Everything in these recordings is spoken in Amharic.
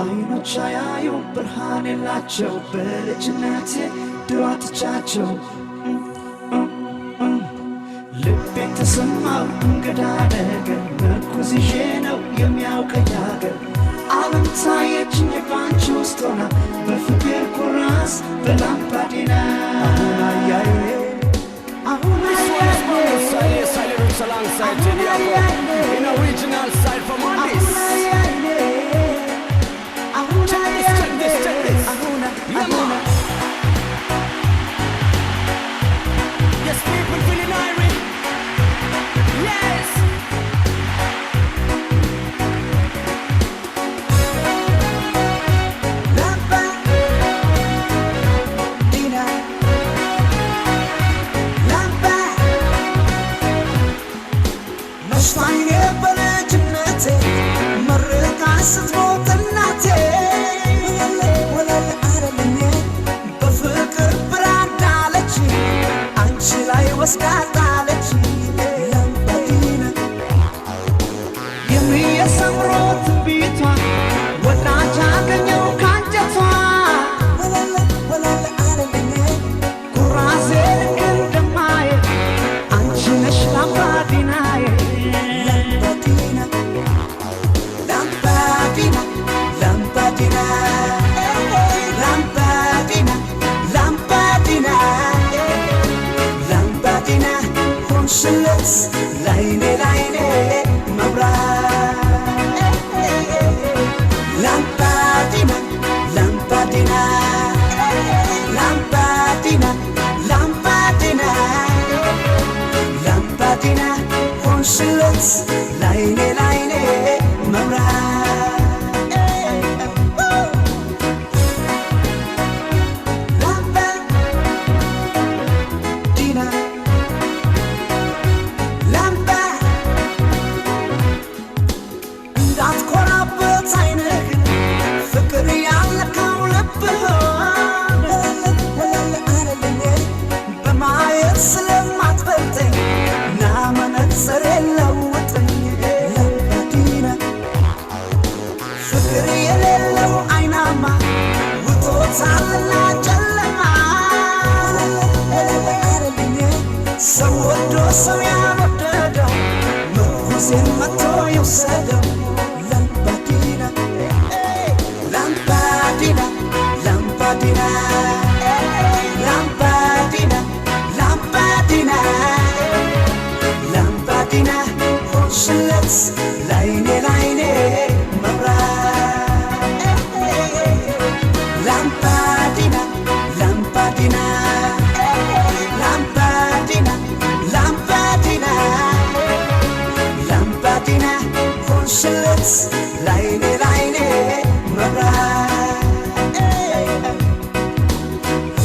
አይኖች አያዩ ብርሃን የላቸው በልጅነቴ ድሮ አጥቻቸው ልቤ ተሰማው እንግዳ ነገር ምርኩዝ ይዤ ነው የሚያውቀኝ አገር ዓለም ታየችኝ ባንቺ ውስጥ ሆና በፍቅር ኩራዝ በላምባዲና አሁን አያዬ Silence alongside Tediaco in original side from Mondays. Check this. Yeah, man. Yes, people feeling irate. Yes.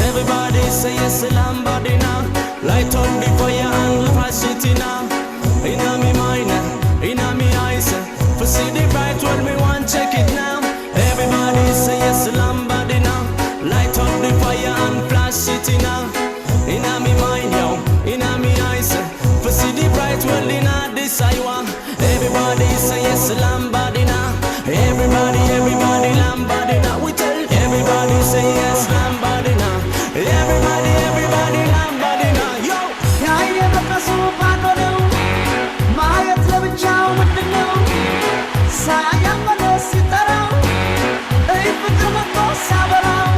Everybody say yes, Lambadina. Light on the fire and pass it in now. Inna me mind, inna me eyes. For see the bright world, me want check it now. Everybody say yes, Lambadina. Light on the fire and flash it in now. Inna me mind, yo, inna me eyes. For see the bright world inna this I want. Everybody say yes, Lambadina. Everybody, Lambadina. We tell everybody say yes, Lambadina. Everybody, Lambadina. Yo, ያየ በቀሱ ባዶ ነው ማየት ለብቻው ምንድን ነው ሳያመለስ ሲጠራው እይ ፍቅር መጥቶ ሲያበራው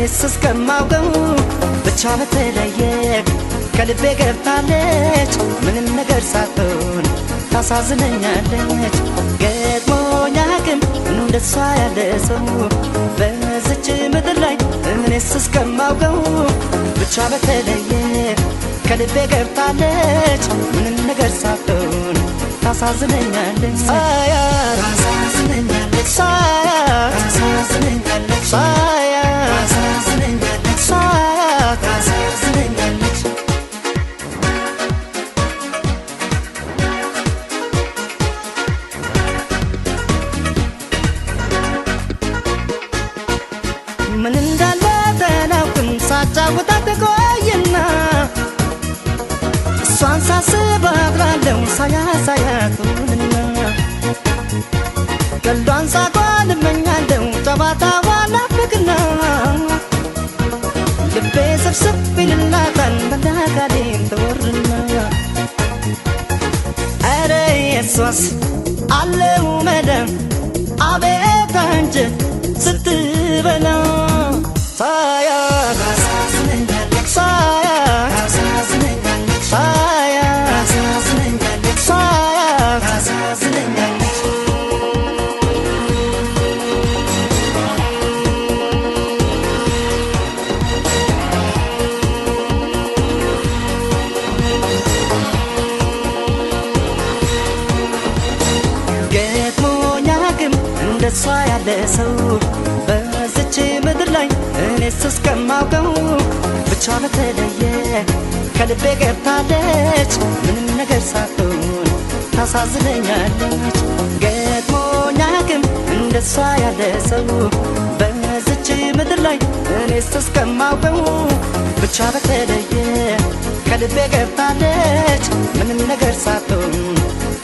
እኔስ እስከማውቀው ብቻ በተለየ ከልቤ ገብታለች ምንም ነገር ሳትሆን ታሳዝነኛለች ገጥሞኛ ግን እንደሷ ያለ ሰው በዚች ምድር ላይ እኔስ እስከማውቀው ብቻ በተለየ ከልቤ ገብታለች ምንም ነገር ሳትሆን ታሳዝነኛለች ሳያት ታሳዝነኛለች ሳያት ታሳዝነኛለች ሳያት ታሳዝነኛለች ሳያት ታሳዝነኛለች ምን እንዳለ ተናውቅም ሳጫውታት ቆይና እሷን ሳስብ አድራለሁ ሳያቱንና ቀልዷን ሳቋን እመኛለሁ ጨዋታዋን ናፍቅና ልቤ ስብስብ ይልላታል በዳካሌን ተወርና ኧረ የሷስ አለው መደም አቤት አንጀት ስትበላ ሳያት ታሳዝነኛለች ሳያት ታሳዝነኛለች ሳያት ታሳዝነኛለች ሳያት ታሳዝነኛለች ገጥሞኛ ግን እንደሷ ያለ ሰው በዚች ምድር ላይ እኔስ እስከማውቀው ብቻ በተለየ ከልቤ ገብታለች ምንም ነገር ሳትሆን ታሳዝነኛለች ገጥሞኛ ግን እንደሷ ያለ ሰው በዚች ምድር ላይ እኔስ እስከማውቀው ብቻ በተለየ ከልቤ ገብታለች ምንም ነገር ሳትሆን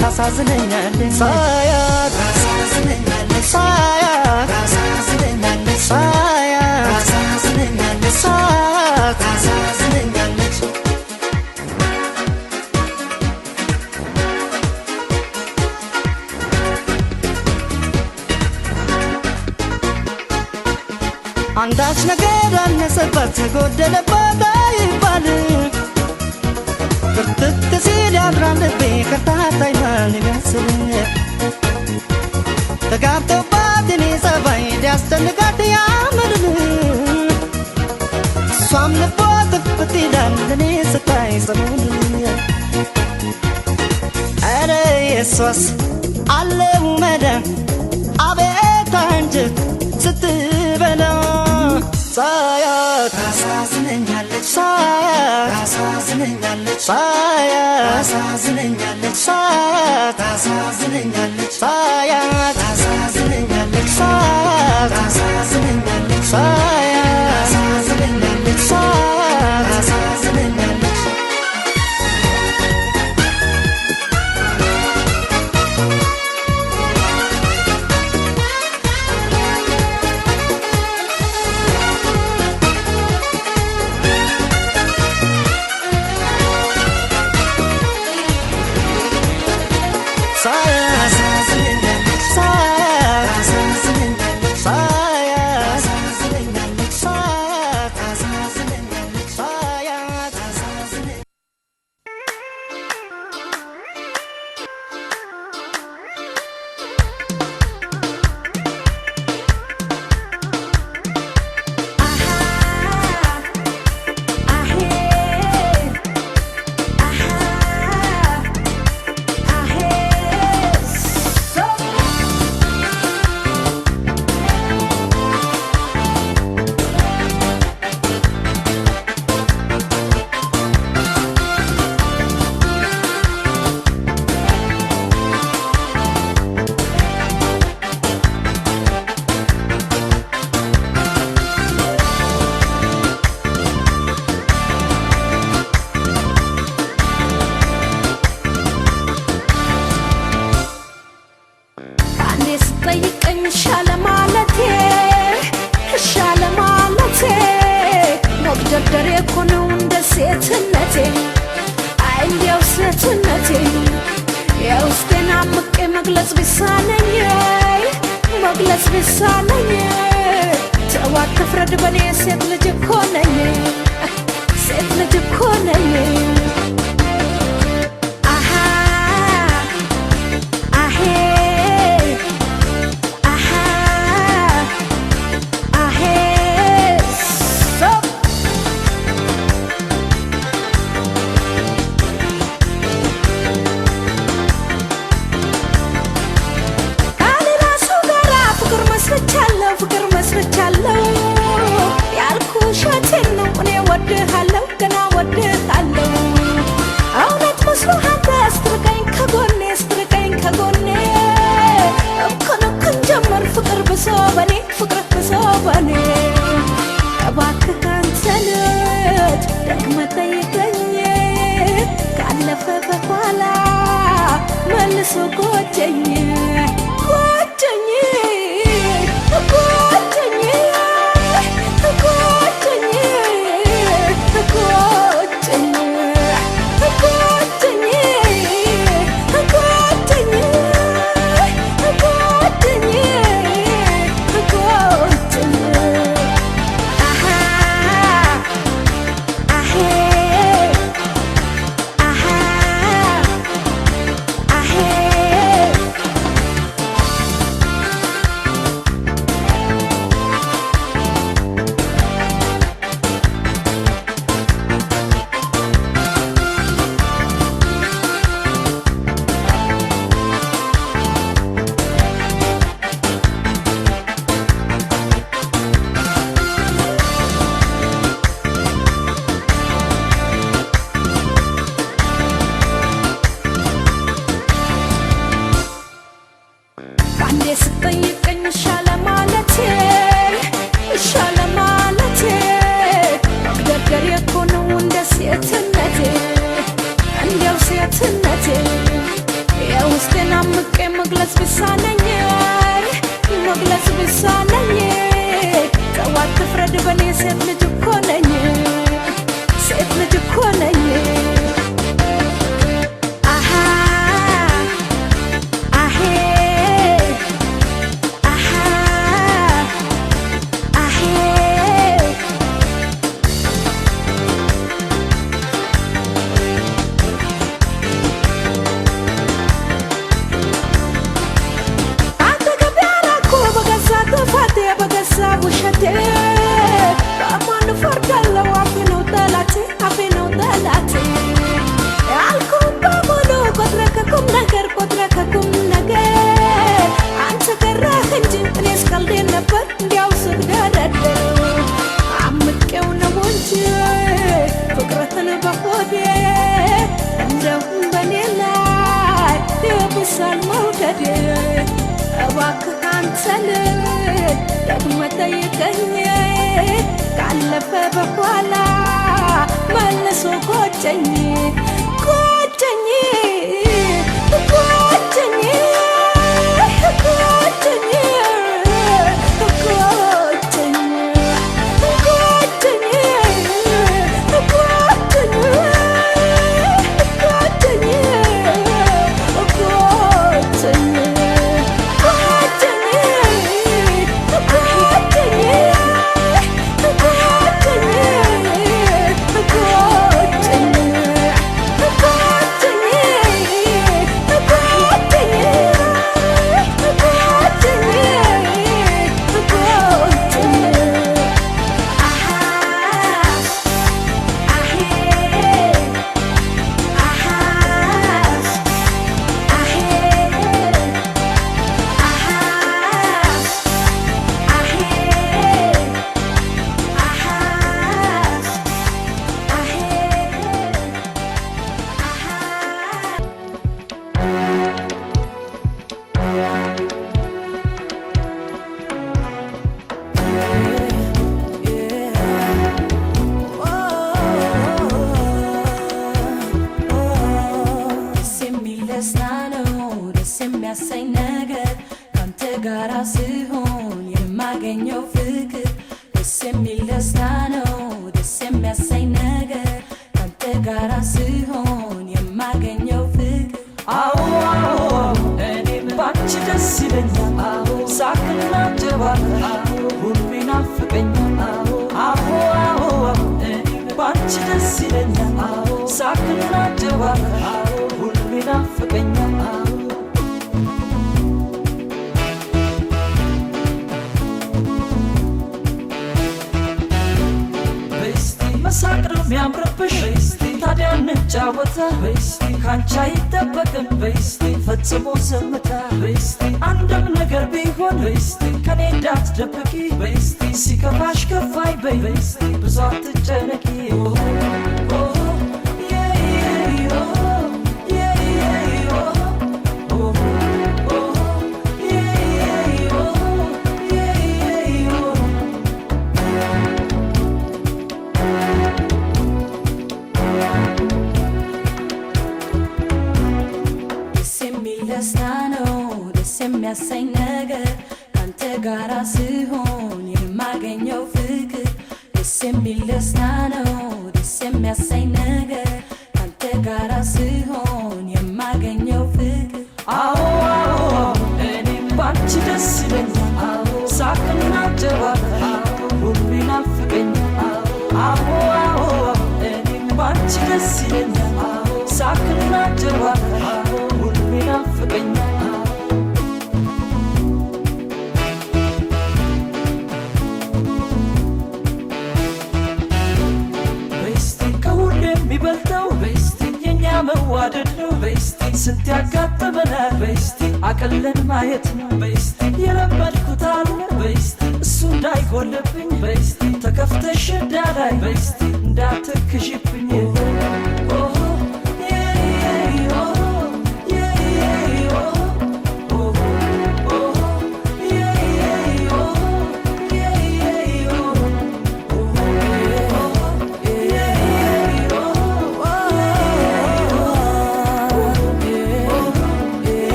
ታሳዝነኛለች ሳያት ታሳዝነኛለች ሳያት ታሳዝነኛለች ሳያት ታሳዝነኛለች ሳያት ታሳዝነኛለች አንዳች ነገር አነሰባት ጎደለባት አይባል ፍርትት ሲል ያድራል ልቤ ከርታታይ ማን ይመስል ተጋብተውባት እኔ ጸባይ ሊያስጨንቃት ያምርን እሷም ልቧ ትፍት ይላል እኔ ስታይ ሰሞኑን ኧረ የሷስ አለው መዳን አቤት አንጀት ስትበላ ሳያት ታሳዝነኛለች ሳያት ታሳዝነኛለች ሳያት ታሳዝነኛለች ሳያት ታሳዝነኛለች ሳያት ታሳዝነኛለች ሳያት ታሳዝነኛለች ሳያት ታሳዝነኛለች ሳያት ታሳዝነኛለች መግለጽ ቢሳነኝ ተዋከፈ አትፍረድ በኔ ሴት ልጅ እኮ ነኝ ሴት ልጅ እኮ ነኝ አሃ አሄ አሃ አሄ ሶፕ ፍቅር መስርቻለሁ ያልኩሽ ውሸቴን ነው እኔ ወድሃለሁ ገና ወድሃለሁ እውነት መስሎሃል ስትርቀኝ ከጎኔ እኮን ጀመር ፍቅር ብሶ በኔ እባክህ አንተ ልጅ ደግመህ ጠይቀኝ ካለፈ በኋላ መልሶ ጎጀኝ ስጠይቀኝ ሻለ ማለቴ መግደርደር የኮነው እንደ ሴትነቴ እንዲያው ሴትነቴ የውስጤን አምቄ መግለጽ ቢሳነኝ ተው አትፍረድ በኔ ሴት ልጅ እኮ ነኝ በማን ፈርዳለው አፌ ነው ጠላቴ ያልኩህ በሙሉ ቆጥረህ ከቁም ነገር አንተ ቀረህ እንጂ እኔስ ቀልዴን ነበር እንዲያው ስግደረደር አምቄው ነው እንጂ ፍቅርህን በሆዴ እንደውም በኔ ላይ ይብሳል መውደዴ እባክህ አንተ ልጅ ደግመህ ጠይቀኝ ካለፈ በኋላ መልሶ ጎጀኝ የሚያሰኝ ነገር ካንተ ጋራ ስሆን የማገኘው ፍቅር ደስ የሚል ደስታ ነው ደስ የሚያሰኝ ነገር ካንተ ጋራ ስሆን የማገኘው ፍቅር አዎ እኔም ባንቺ ደስ ይለኛል ሳቅና ጨዋታ ሁሉ ይናፍቀኛል ይለኛል ሳቅና ጨዋታ ሁሉ ይናፍቀኛል መሳቅ ነው የሚያምርብሽ ታዲያ እንጫወታ ካንቺ አይጠበቅም ፈጽሞ ዝምታ አንድም ነገር ቢሆን ከኔ እንዳትደብቂ ሲከፋሽ ከፋይ በይ ብዙ አትጨነቂ የሚያሰኝ ነገር ካንተ ጋራ ስሆን የማገኘው ፍቅር ደስ የሚል ደስታ ነው ደስ የሚያሰኝ ነገር ካንተ ጋራ ስሆን የማገኘው ፍቅር አዎ እኔም ባንቺ ደስ ይለኛል ሳቅና ጨዋታ ሁሉ ይናፍቀኛል አዎ እኔም ባንቺ ደስ ይለኛል ሳቅና ጨዋታ ሁሉ ይናፍቀኛል የሚበልጠው የኛ መዋደድ ነው ስንት ያጋጠመናል አቅልን ማየት ነው የለመድኩት አለ እሱ እንዳይጎልብኝ ተከፍተሽ ዳላይ እንዳትክሽብኝ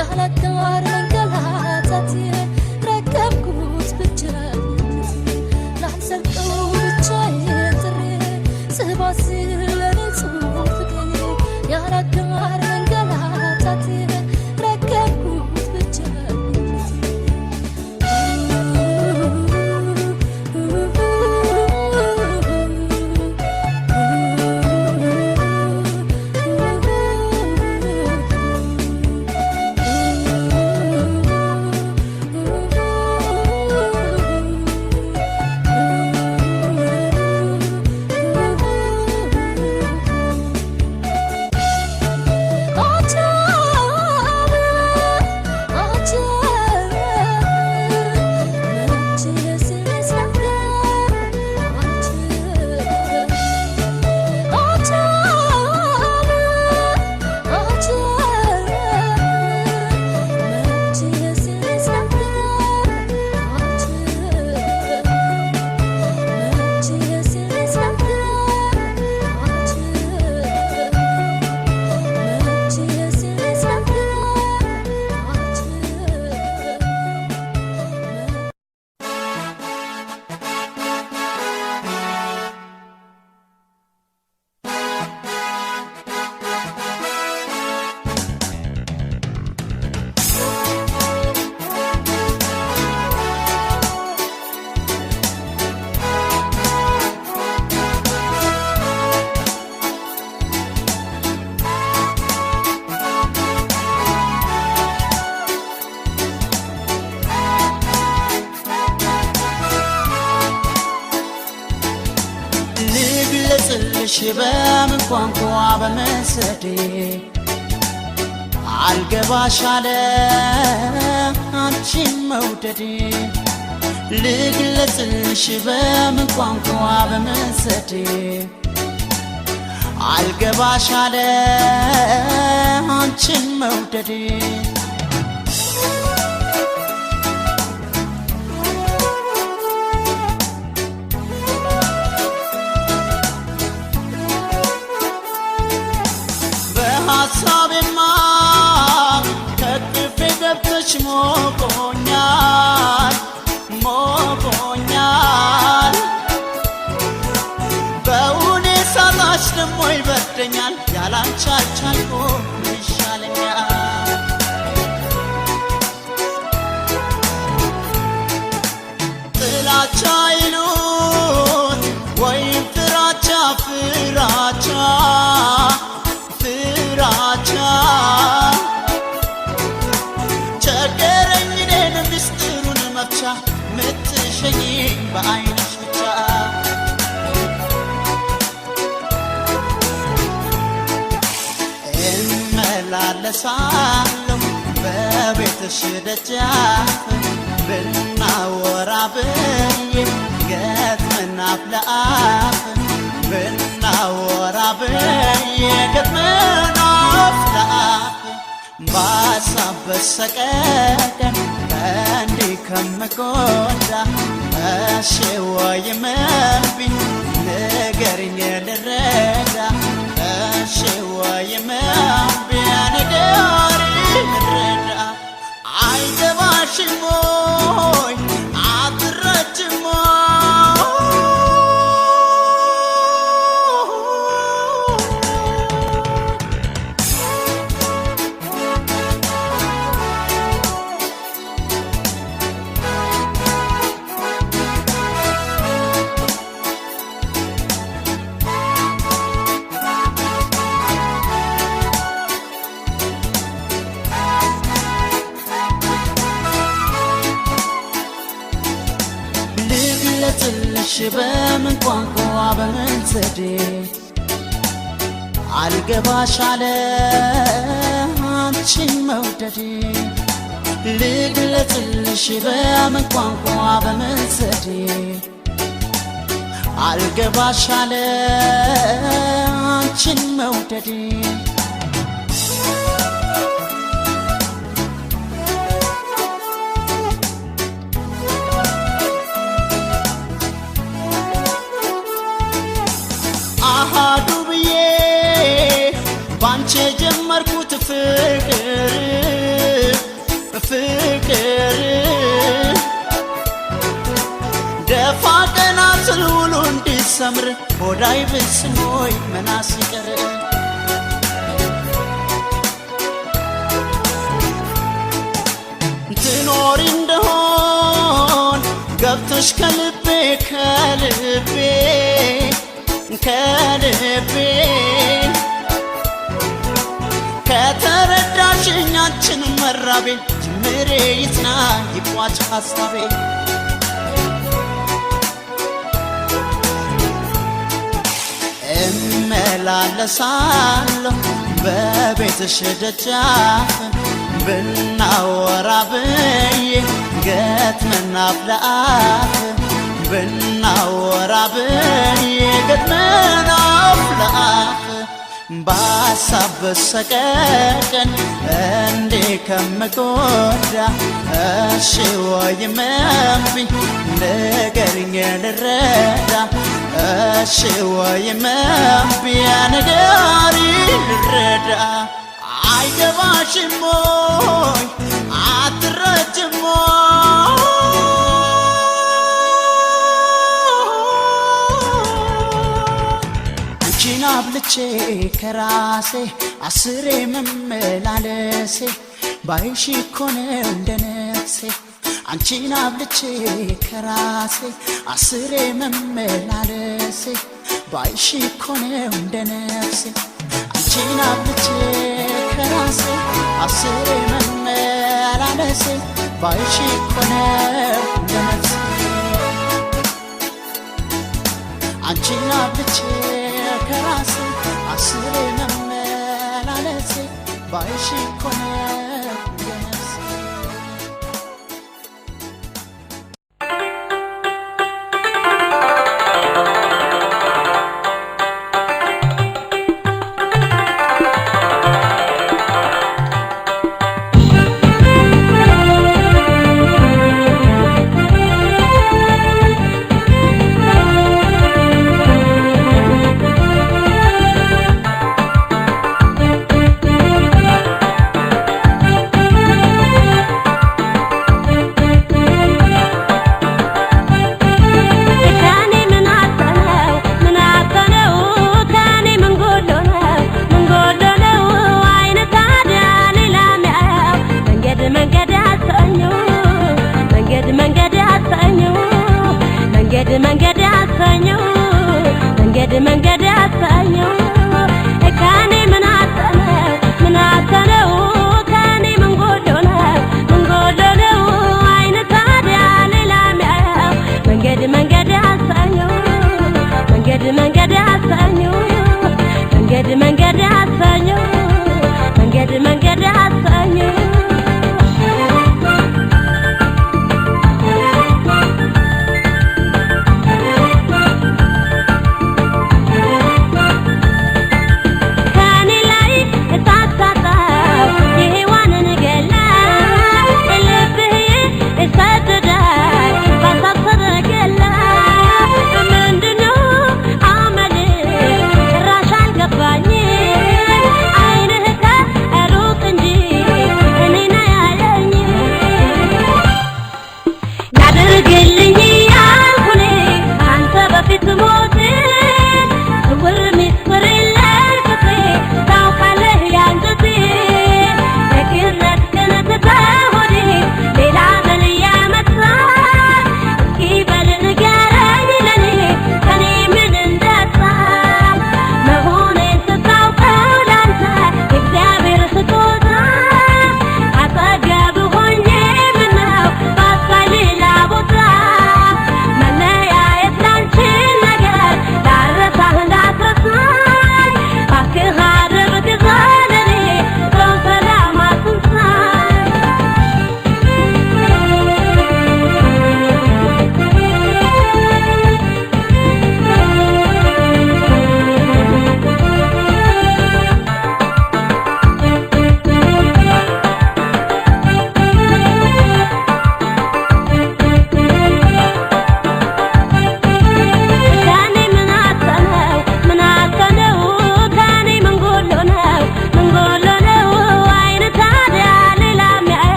ያላጋር መንገላታት ረከብኩት ብቻዬን ላልዘልቀው ብቻዬን ጥሬ ስባስል ለንጹህ ፍቅሬ ያላጋር መንገላታት ረከብኩት ብቻዬን በምን ቋንቋ በመሰዴ አልገባሽ አለ አንቺን መውደዴ ልግለጽልሽ በምን ቋንቋ በመሰዴ አልገባሽ አለ አንቺን መውደዴ ሀሳቤማ ከቅፌ ገብተሽ ሞቆኛል ሞቆኛል በውኔ ሳጣሽ ደሞ ይበርደኛል ያላንቺ አልቻልኩም ይሻለኛል ጥላቻ ይሉት ወይም ፍራቻ ፍራቻ ፍራቻ ቸገረኝ እኔን ምስጢሩን መፍቻ ምትሸኝኝ በዓይንሽ ብቻ እመላለሳለሁ በቤትሽ ደጃፍ ብናወራ ብዬ ገጥመን አፍ ለአፍ ብናወራ ብዬ ገጥመን አፍ ለአፍ በሀሳብ በሰቀቀን እንዲህ ከምጎዳ እሺ ወይም እምቢ ንገሪኝ ልረዳ እሺ ወይም እምቢ ንገሪኝ ልረዳ አይገባሽም ወይ አትረጅም ልግለጽልሽ በምን ቋንቋ በምን ዘዴ አልገባሽ አለ አንቺን መውደዴ ልግለጽልሽ በምን ቋንቋ በምን ዘዴ አልገባሽ አለ አንቺን መውደዴ አሃዱ ብዬ ባንቺ ጀመርኩት ፍቅር ቢሰምር ሆዳይ ብስሞይ መናስ ይቀር ትኖሪ እንደሆን ገብተሽ ከልቤ ከልቤ ከልቤ ከተረዳሽኝ አንቺን መራቤ ጅምሬ ይጽና ይቋጭ ሐሳቤ እመላለሳለሁ በቤትሽ ደጃፍ ብናወራ ብዬ ገጥመን አፍ ለአፍ ብናወራ ብዬ ገጥመን አፍ ለአፍ በሐሳብ በሰቀቀን እንዴ ከምጎዳ እሺ ወይም እምቢ ንገሪኝ ልረዳ እሺ ወይም እምቢ ንገሪኝ ልረዳ አይገባሽም ወይ አትረጅም አንቺን አብልጬ ከራሴ አስሬ መመላለሴ ባይሽ እኮ ነው እንደ ነፍሴ አንቺን አብልጬ ከራሴ አስሬ መመላለሴ ባይሽ እኮ ነው እንደ ነፍሴ አንቺን አብልጬ ከራሴ አስሬ መመላለሴ ባይሽ እኮ ነው እንደ ነፍሴ አንቺን አብልጬ ከራሴ አስሬ መመላለሴ ባይሽ እኮ ነው እንደ ነፍሴ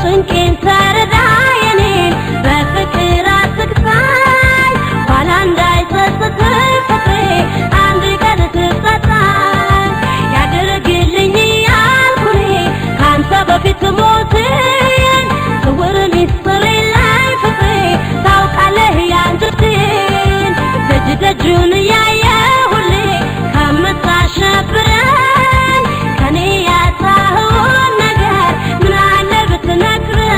ስንቄን ተረዳየኔን በፍቅር አትግፋኝ ኋላ እንዳይጸጽትህ ፍቅሬ አንድ ቀን ትጸጸታለህ ያድርግልኝ ያልኩኔ ካንተ በፊት ሞትን ስውር ሚስጥር ላይ ፍቅሬ ታውቃለህ ያንጀቴን ደጅ ደጁን እያየሁሌ ከምታሸብረኝ ከኔ ያጣኸውን ነገር ምን አለ ብትነግረኝ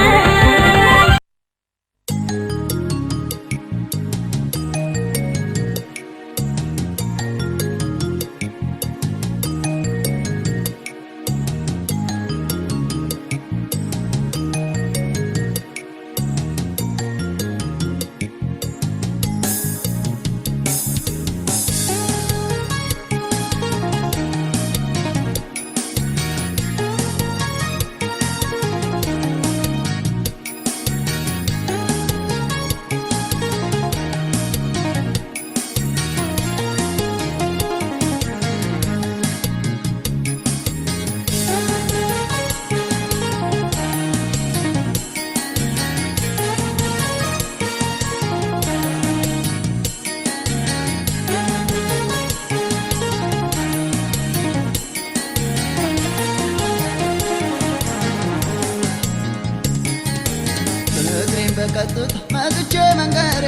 በቀጥታ መጥቼ መንገሬ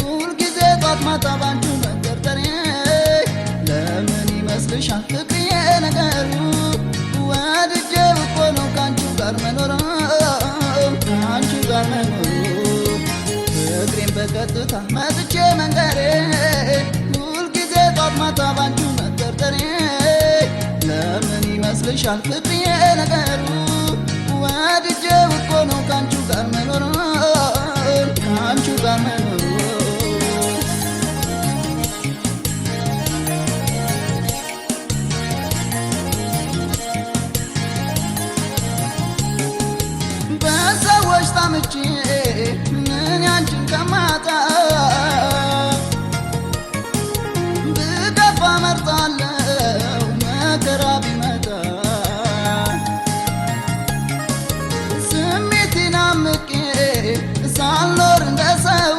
ሁልጊዜ ጧት ማታ ባንቺ መንገርተሬ ለምን ይመስልሻል ፍቅርዬ ነገሩ ወድጄው እኮ ነው ካንቺ ጋር መኖር ካንቺ ጋር መኖር ፍቅሬን በቀጥታ መጥቼ መንገሬ ሁልጊዜ ጧት ማታ ባንቺ መንገርተሬ ለምን ይመስልሻል ፍቅርዬ ነገሩ ወድጄው እኮ ነው ካንቺ ጋር መኖር ካንቺ ጋር መኖር በሰዎች ታምቼ ምን ያንቺን ከማጣ ብገፋ መርጣለሁ መከራ ቢመጣ ስሜቴን አምቄ ሳልኖር እንደ ሰው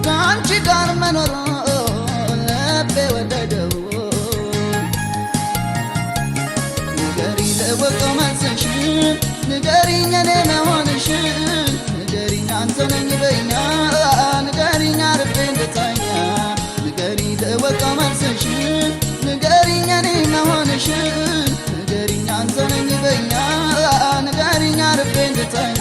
ካንቺ ጋር መኖር ልቤ ወደደው ንገሪኝ ለወቀው መልስሽን ንገሪኝ እኔ መሆንሽን ንገሪኝ አንተ ነኝ በይኛ ንገሪኝ አርፌ እንድተኛ ንገሪኝ ለወቀው መልስሽን ንገሪኝ እኔ መሆንሽን ንገሪኝ አንተ ነኝ በይኛ ንገሪኝ አርፌ እንድተኛ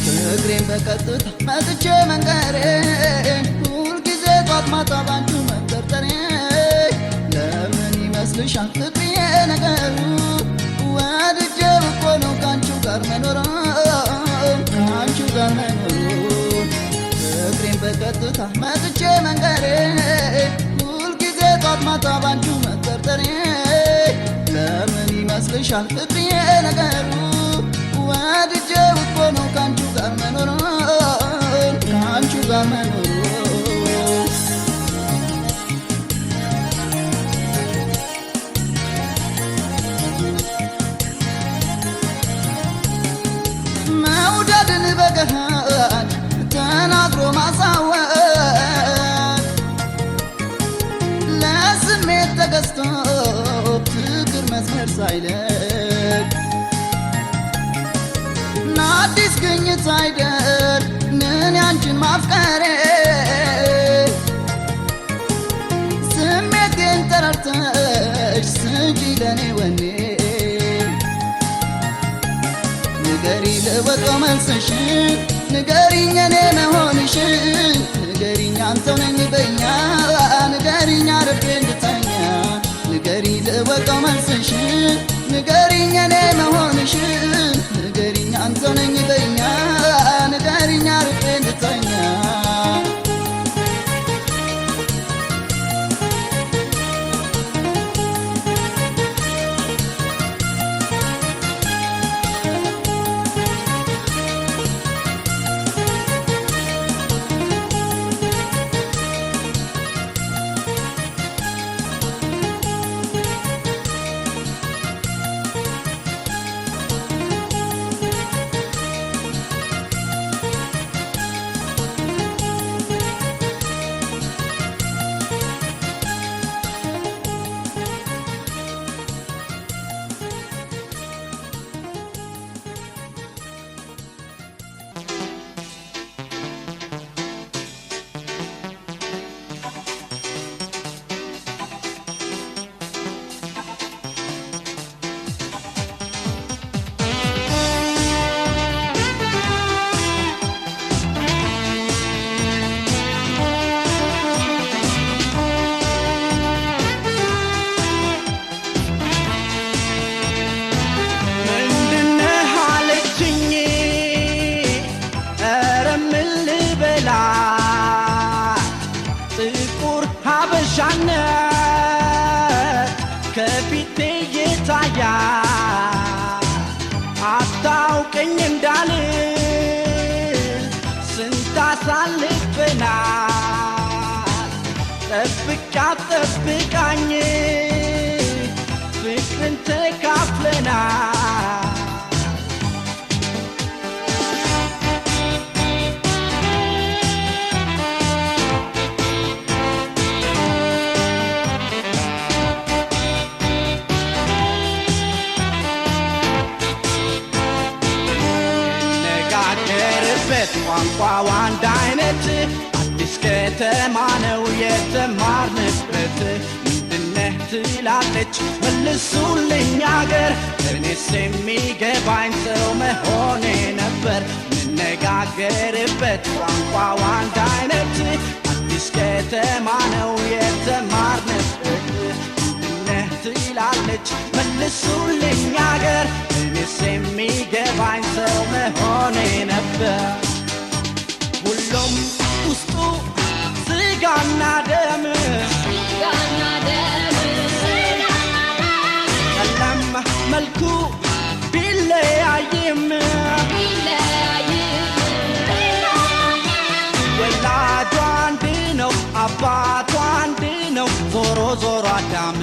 ፍቅሬን በቀጥታ መጥቼ መንገሬ ሁልጊዜ ጧት ማታ ባንቺ መንደርደሬ ለምን ይመስልሻል ፍቅርዬ ነገሩ ወድጄው እኮ ነው ካንቺ ጋር መኖር ካንቺ ጋር መኖር ፍቅሬን በቀጥታ መጥቼ መንገሬ ሁልጊዜ ጧት ማታ ባንቺ መንደርደሬ ለምን ይመስልሻል ፍቅርዬ ነገሩ ወድጄው እኮ ነው ካንቺ ጋር መኖር ካንቺ ጋር መኖር መውደድን በገሃድ ተናግሮ ማሳወቅ ለስሜት ተገዝቶ ፍቅር መስመር ሳይለቅ አዲስ ግኝት አይደል ምን ያንቺን ማፍቀሬ ስሜቴን ተረድተሽ ስጪ ለኔ ወኔ ንገሪ ልወቀው መልስሽን ንገሪኝ እኔ መሆንሽን ንገሪኝ አንተው ነኝ በኛ ንገሪኝ አርፌ እንድተኛ ንገሪ ልወቀው መልስሽን ንገሪኝ እኔ አየኝ እንዳልል ስንት አሳልፈናል ጠብቃት ጠብቃኝ ፍቅርን ተካፍለናል ቋንቋው አንድ አይነት አዲስ ከተማ ነው የተማርንበት ምንድነህ ትላለች መልሱልኝ አገር እኔስ የሚገባኝ ሰው መሆኔ ነበር ምነጋገርበት ቋንቋው አንድ አይነት አዲስ ከተማ ነው የተማርንበት ምንድነህ ትላለች መልሱልኝ አገር እኔስ የሚገባኝ ሰው መሆኔ ነበር ሁሉም ውስጡ ስጋና ደም ቀለም መልኩ ቢለያይም ወላጇ አንድ ነው አባቷ አንድ ነው ዞሮ ዞሮ አዳም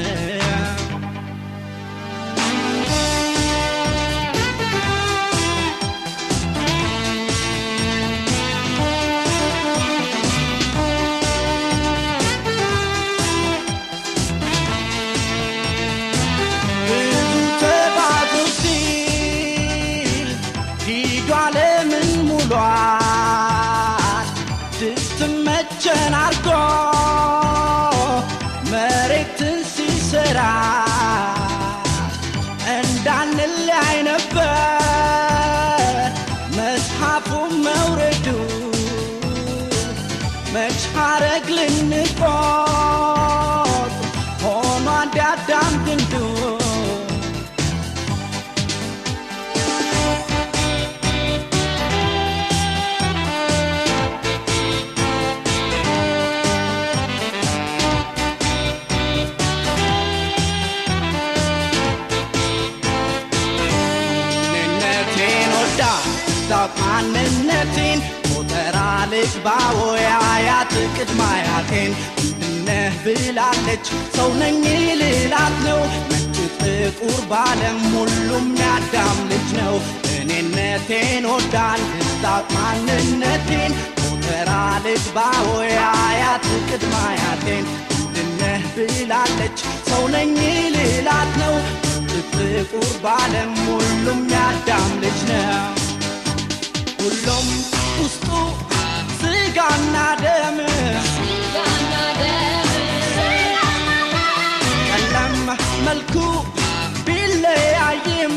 ድስትመቸን አርጎ መሬትን ሲሰራ እንዳንለያይ ነበር መጽሐፉ መውረዱ መች ሐረግ ልንቆጥ ሆኖ አንዳዳም ግንዱ ማንነቴን ሞተራ ልግባወያያት ቅድማያቴን ምንድነህ ብላለች ሰው ነኝ ልላት ነው ነጭ ጥቁር ባለም ሁሉም ያዳም ልጅ ነው እኔነቴን ወዳን ግዛት ማንነቴን ሞተራ ልግባወያያት ቅድማያቴን ምንድነህ ብላለች ሰው ነኝ ልላት ነው ነጭ ጥቁር ባለም ሁሉም ያዳም ልጅ ነው ሁሉም ውስጡ ስጋና ደም ቀለም መልኩ ቢለያይም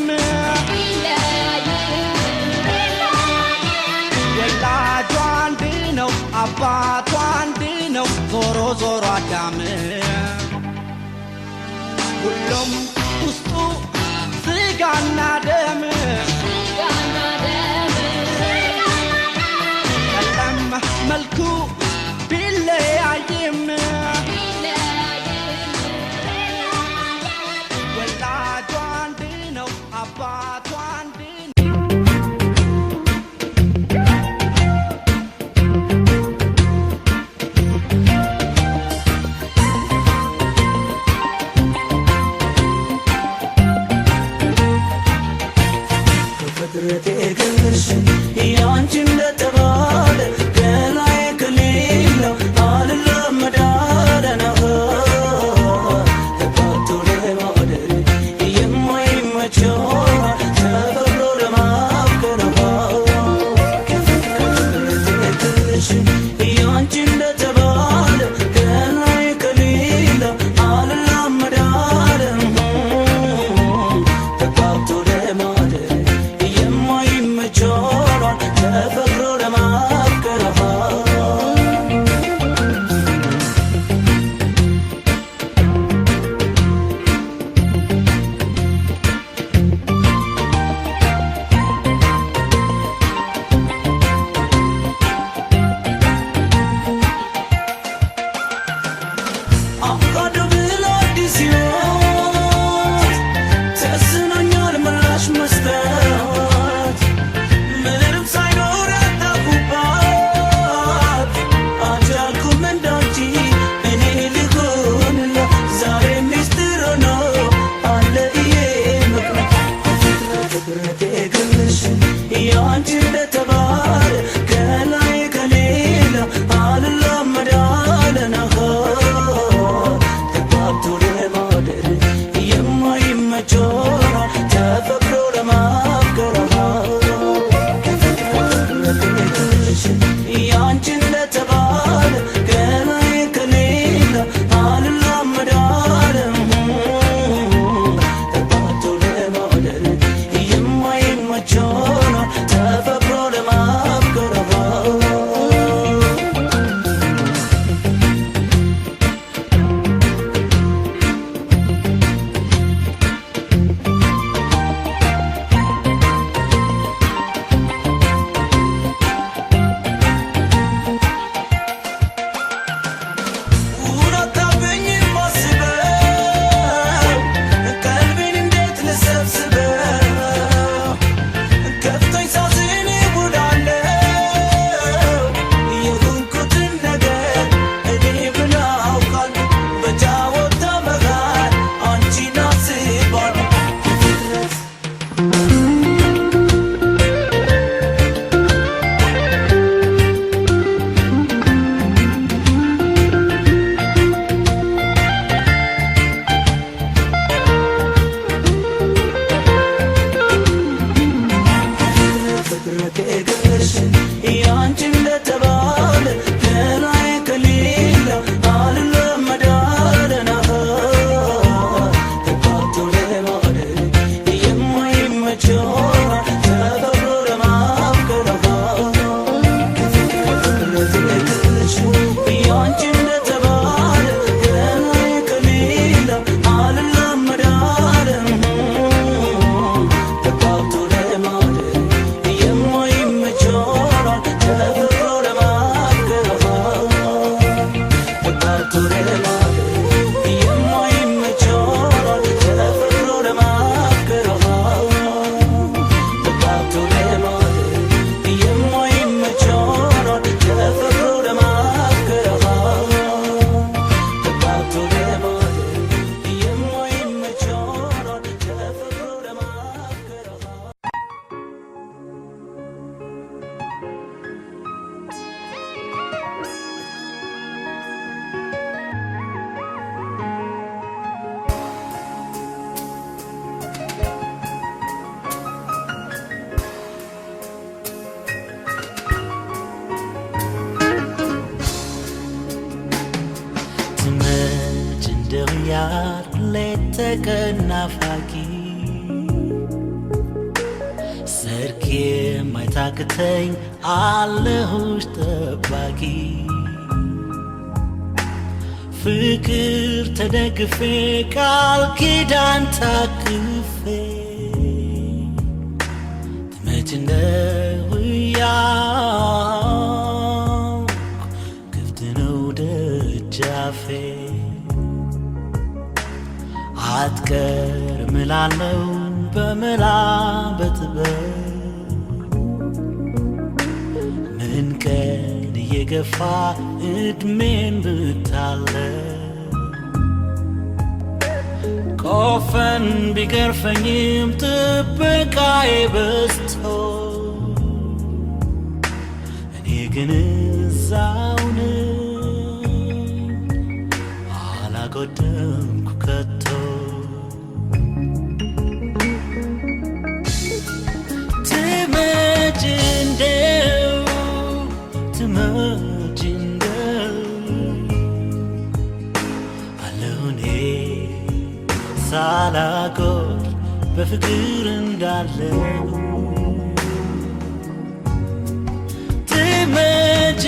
ወላጇ አንድ ነው አባቷ አንድ ነው ዞሮ ዞሮ አዳም ሁሉም ውስጡ ስጋና ደም መልኩ ቢለያይም ወላጇ አንድ ነው አባቷ አንድ በፍጥረቴ ግርሽ ያንቺ እንደተባለ ተፈቅሮ ለማ ተቀን ናፋቂ ሰርክ የማይታክተኝ አለሁሽ ጠባቂ ፍቅር ተደግፌ ቃል ኪዳን ታቅፌ ትመጭ እንደውያው ክፍት ነው ደጃፌ አትቀርም እላለሁ በመላ በጥበብ ምን ቀን እየገፋ እድሜን ብታለ ቆፈን ቢገርፈኝም ጥበቃዬ በዝቶ እኔ ግን እዛው ነኝ አላጎደምኩ ከቶ ትመጭ እንደው አለሁ እኔ ሳላጎል በፍቅር እንዳለው ትመጭ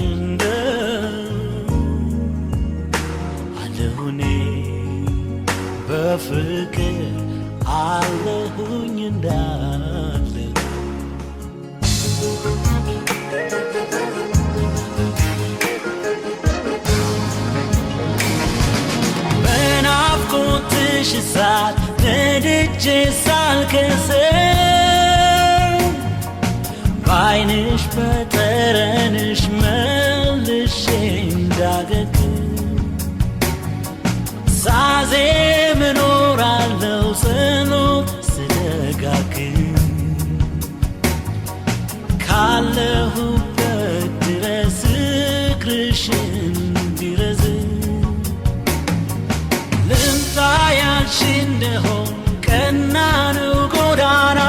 እንደው አለሁ እኔ በፍቅር አለሁኝ እንዳለ በናፍቆትሽ እሳት ነድጄ ሳልከስል በዓይንሽ በጠረንሽ መልሼ እንዳገግም ሳዜም እኖራለሁ ጸሎት ስደጋግም ካለሁበት ድረስ እግርሽን ቢረዝም ልምጣ ያልሽ እንደሆን ቀና ነው ጎዳና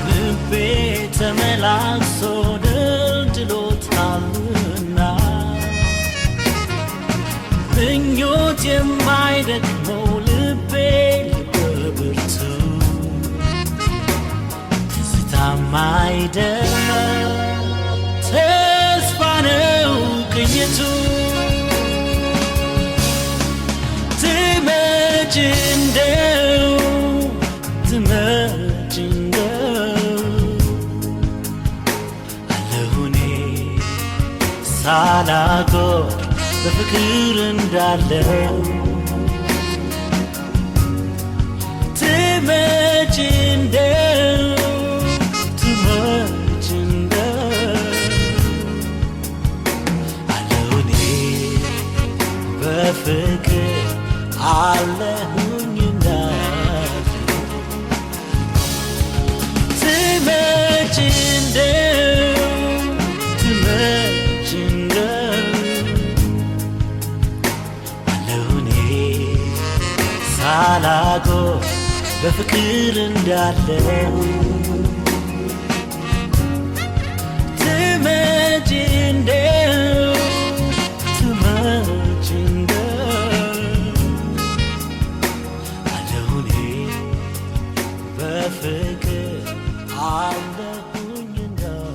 ልቤ ተመላልሶ ደልድሎታልና ምኞት የማይደክመው ልቤ በብርቱ ትዝታም አይደለም ተስፋ ነው ቅኝቱ ትመጭ እንደው አለሁ እኔ ሳላጎል በፍቅር እንዳለው ትመጭ እንደው አለሁ እኔ በፍቅር አለሁኝ እንዳለው ትመጭ እንደው አለሁ እኔ ሳላጎል በፍቅር እንዳለው ትመጭ እንደው አለሁ እኔ በፍቅር አለሁኝ እንዳለው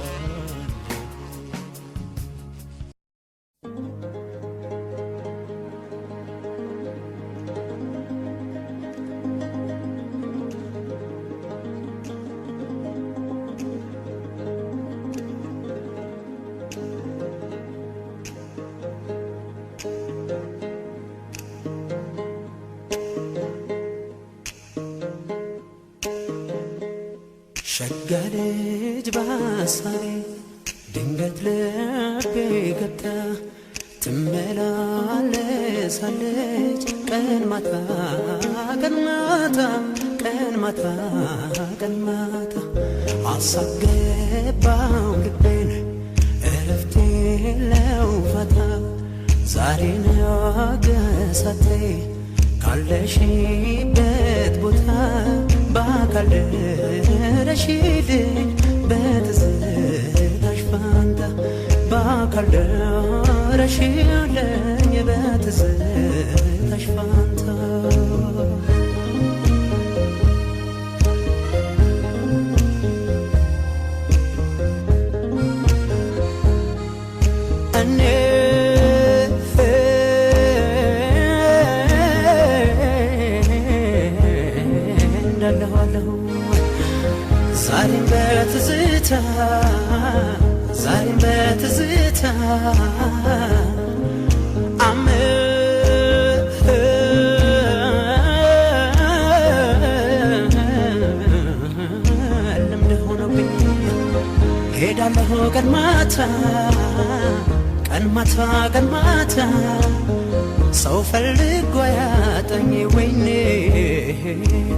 ሸጋ ልጅ በሐሳቤ ድንገት ልቤ ገብታ ትመላለሳለች ቀን ማታ ቀን ማታ ቀን ማታ ቀን ማታ አሳብ ገባው ልቤን እረፍት የለው ፋታ ዛሬ ነገ ሳትይ ካለሽበት ቦታ በአካል ደረሽልኝ በትዝታሽ ፋንታ በአካል ድረሽልኝ በትዝታሽ ፋንታ እኔ እንዳለኋለሁ ዛሬም በትዝታ ዛሬም በትዝታ ልምድ ሆኖብኝ ሄዳለሁ ቀን ማታ ቀን ማታ ቀን ማታ ሰው ፈልጎ ያጠኝ ወይኔ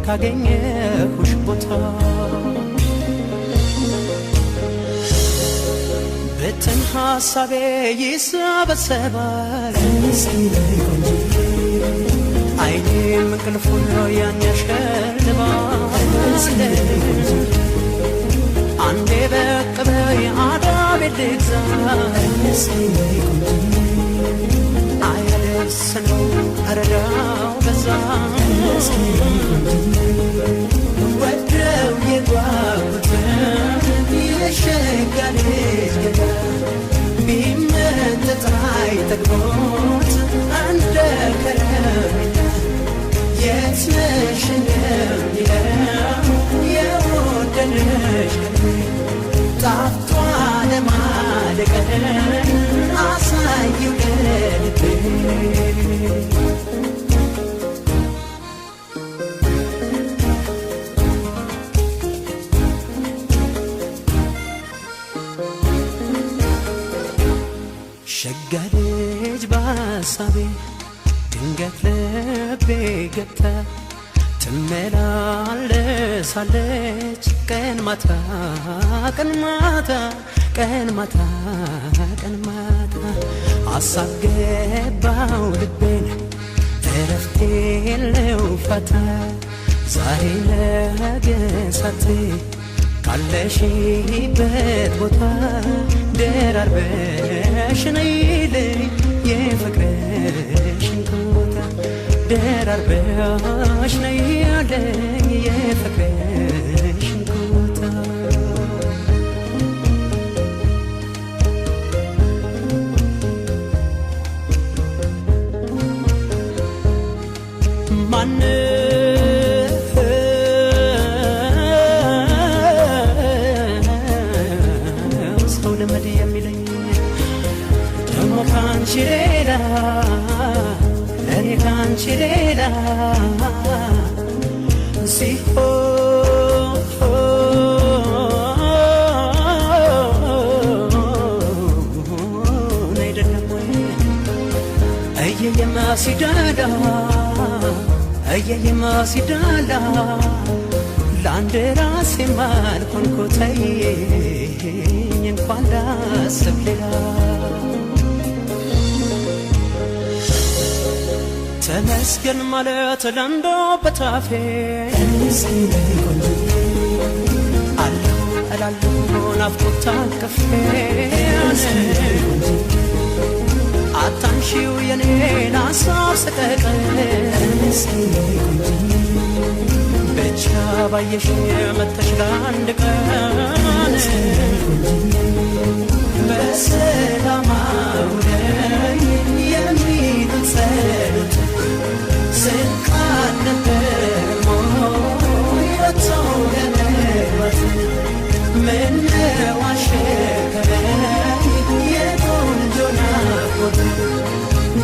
ካገኘሁሽ ቦታ ብትን ሐሳቤ ይሰበሰባል አይኔም እንቅልፉን ያን ያሸልባል አንዴ በቅ በይ አዳቤ ልግዛ አያደርስ ነው አረዳው በዛ ወደው የጓጉትን የሸጋ ልጅ ገዳ ቢመጠጥ አይጠግቦት እንደ ከረሜላ የት ነሽ እንደሚለው የወደደሽ ቀልቤ ጣፍቷ ለማደቀን አሳየው ለልቤ ሸጋ ልጅ በሐሳቤ ድንገት ልቤ ገብታ ትመላለሳለች ቀን ማታ ቀን ማታ ቀን ማታ ቀን ማታ አሳብ ገባው ልቤን እረፍት የለው ፋታ ዛሬ ነገ ሳትይ ካለሽበት ቦታ ደራርበሽ ነይልኝ የፍቅርሽን ቦታ ደራርበሽ ነይልኝ የፍቅርሽን ቦታ ሰው ልመድ የሚለኝ ደግሞ ካንቺ ሌላ ለኔ ካንቺ ሌላ ሲሆን አይደለም ወይ እየየማ ሲዳላ እየየማ ሲዳላ ለአንድ ራሴ ማልኮንኮተይ እንኳን ላስብ ሌላ ተመስገን ማለት ለንዶ በታፌ አለሁ እላለሁ ናፍቆት አቅፌ አታንሺው የኔን ሐሳብ ሰቀቀን ብቻ ባየሽ መተሽ ለአንድ ቀን በሰላም አውለኝ የሚሉት ጸሎት ስንቃል ነበር ሞቶ ለመግባት ምነው አሸከረኝ የቆንጆ ናፍቆት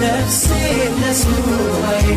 ነፍሴ ለሱባዬ